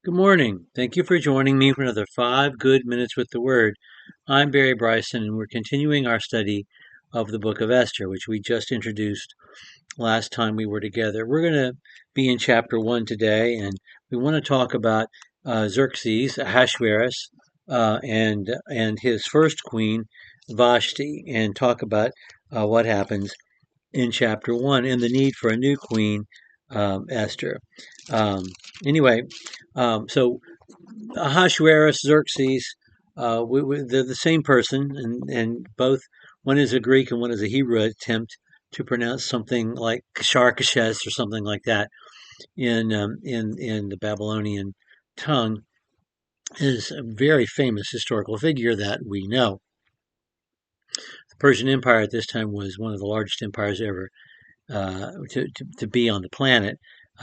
Good morning. Thank you for joining me for another 5 good minutes with the Word. I'm Barry Bryson, and we're continuing our study of the book of Esther, which we just introduced last time we were together. We're going to be in chapter 1 today, and we want to talk about Xerxes, Ahasuerus, and his first queen, Vashti, and talk about what happens in chapter 1 and the need for a new queen, Esther. Um, anyway, so Ahasuerus, Xerxes, they're the same person, and both one is a Greek and one is a Hebrew attempt to pronounce something like Sharkashes or something like that in the Babylonian tongue is a very famous historical figure that we know. The Persian Empire at this time was one of the largest empires ever to be on the planet,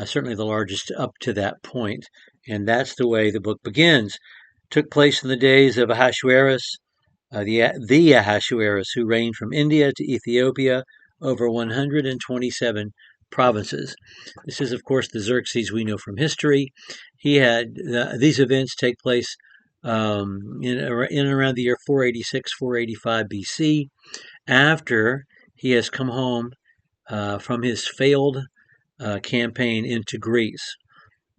certainly the largest up to that point, and that's the way the book begins. Took place in the days of Ahasuerus, the Ahasuerus who reigned from India to Ethiopia over 127 provinces. This is, of course, the Xerxes we know from history. He had these events take place in around the year 486, 485 BC, after he has come home from his failed campaign into Greece.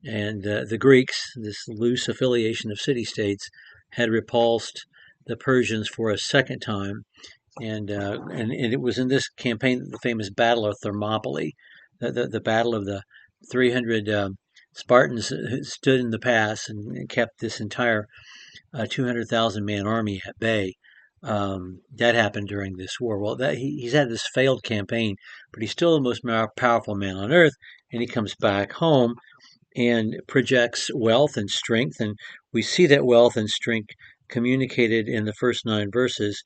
And the Greeks, this loose affiliation of city-states, had repulsed the Persians for a second time, and it was in this campaign that the famous Battle of Thermopylae, the battle of the 300 Spartans stood in the pass and kept this entire 200,000 man army at bay. That happened during this war. Well, he's had this failed campaign, but he's still the most powerful man on earth, and he comes back home and projects wealth and strength. And we see that wealth and strength communicated in the first 9 verses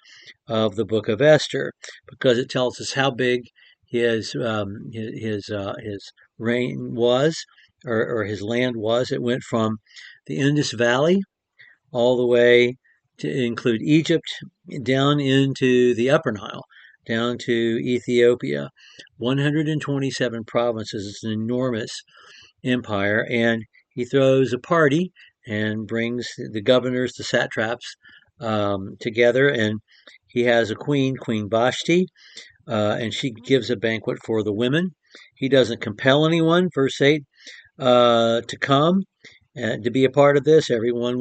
of the book of Esther, because it tells us how big his reign was, or his land was. It went from the Indus Valley all the way to include Egypt, down into the Upper Nile, down to Ethiopia. 127 provinces. It's an enormous empire, and he throws a party and brings the governors, the satraps, together, and he has a queen, Queen Vashti, and she gives a banquet for the women. He doesn't compel anyone, verse 8, to come to be a part of this. Everyone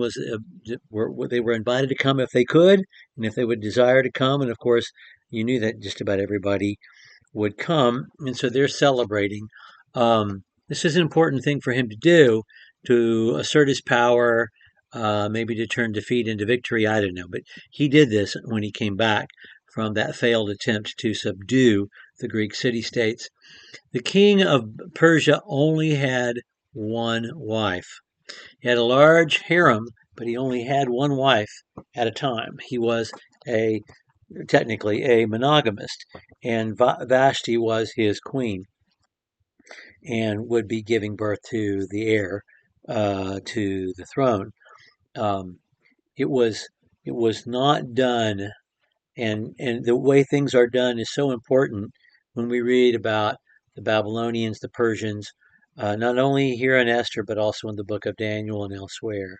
they were invited to come if they could, and if they would desire to come, and of course, you knew that just about everybody would come, and so they're celebrating. This is an important thing for him to do, to assert his power, maybe to turn defeat into victory. I don't know, but he did this when he came back from that failed attempt to subdue the Greek city-states. The king of Persia only had one wife. He had a large harem, but he only had one wife at a time. He was technically a monogamist, and Vashti was his queen and would be giving birth to the heir to the throne. Um, it was it was not done, and the way things are done is so important when we read about the Babylonians, the Persians, not only here in Esther but also in the book of Daniel and elsewhere.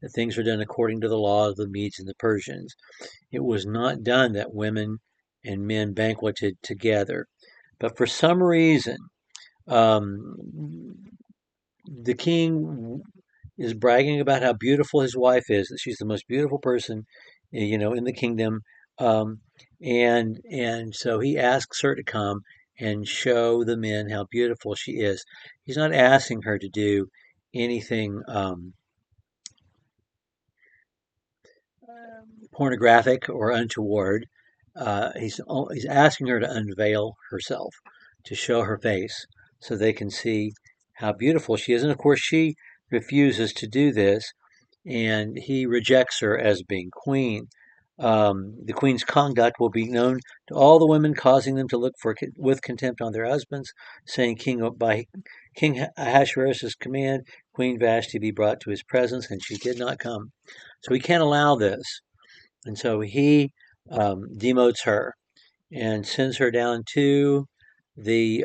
That things are done according to the law of the Medes and the Persians. It was not done that women and men banqueted together, but for some reason, um, the king is bragging about how beautiful his wife is, that she's the most beautiful person, in the kingdom. Um, and so he asks her to come and show the men how beautiful she is. He's not asking her to do anything pornographic or untoward. He's asking her to unveil herself, to show her face, so they can see how beautiful she is. And of course, she refuses to do this, and he rejects her as being queen. The queen's conduct will be known to all the women, causing them to look with contempt on their husbands, saying, by King Ahasuerus' command, Queen Vashti be brought to his presence, and she did not come. So he can't allow this. And so he demotes her and sends her down to the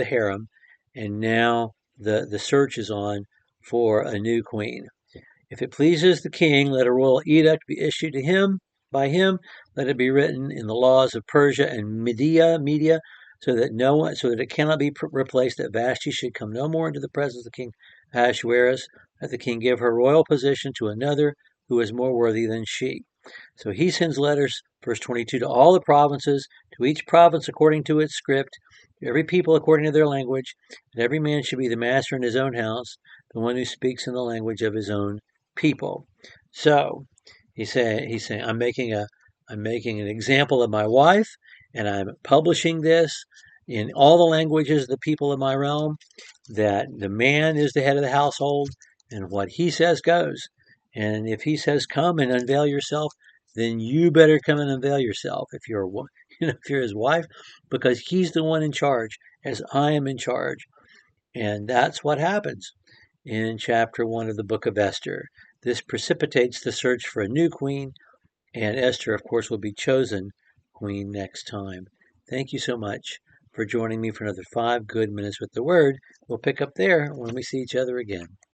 harem, and now the search is on for a new queen. If it pleases the king, let a royal edict be issued to him by him. Let it be written in the laws of Persia and Media, so that it cannot be replaced, that Vashti should come no more into the presence of King Ahasuerus, that the king give her royal position to another who is more worthy than she. So he sends letters, verse 22, to all the provinces, to each province according to its script, to every people according to their language, and every man should be the master in his own house, the one who speaks in the language of his own people. So he's saying, I'm making an example of my wife, and I'm publishing this in all the languages of the people of my realm, that the man is the head of the household, and what he says goes. And if he says, come and unveil yourself, then you better come and unveil yourself if you're if you're his wife, because he's the one in charge, as I am in charge. And that's what happens in chapter 1 of the book of Esther. This precipitates the search for a new queen, and Esther, of course, will be chosen queen next time. Thank you so much for joining me for another 5 good minutes with the Word. We'll pick up there when we see each other again.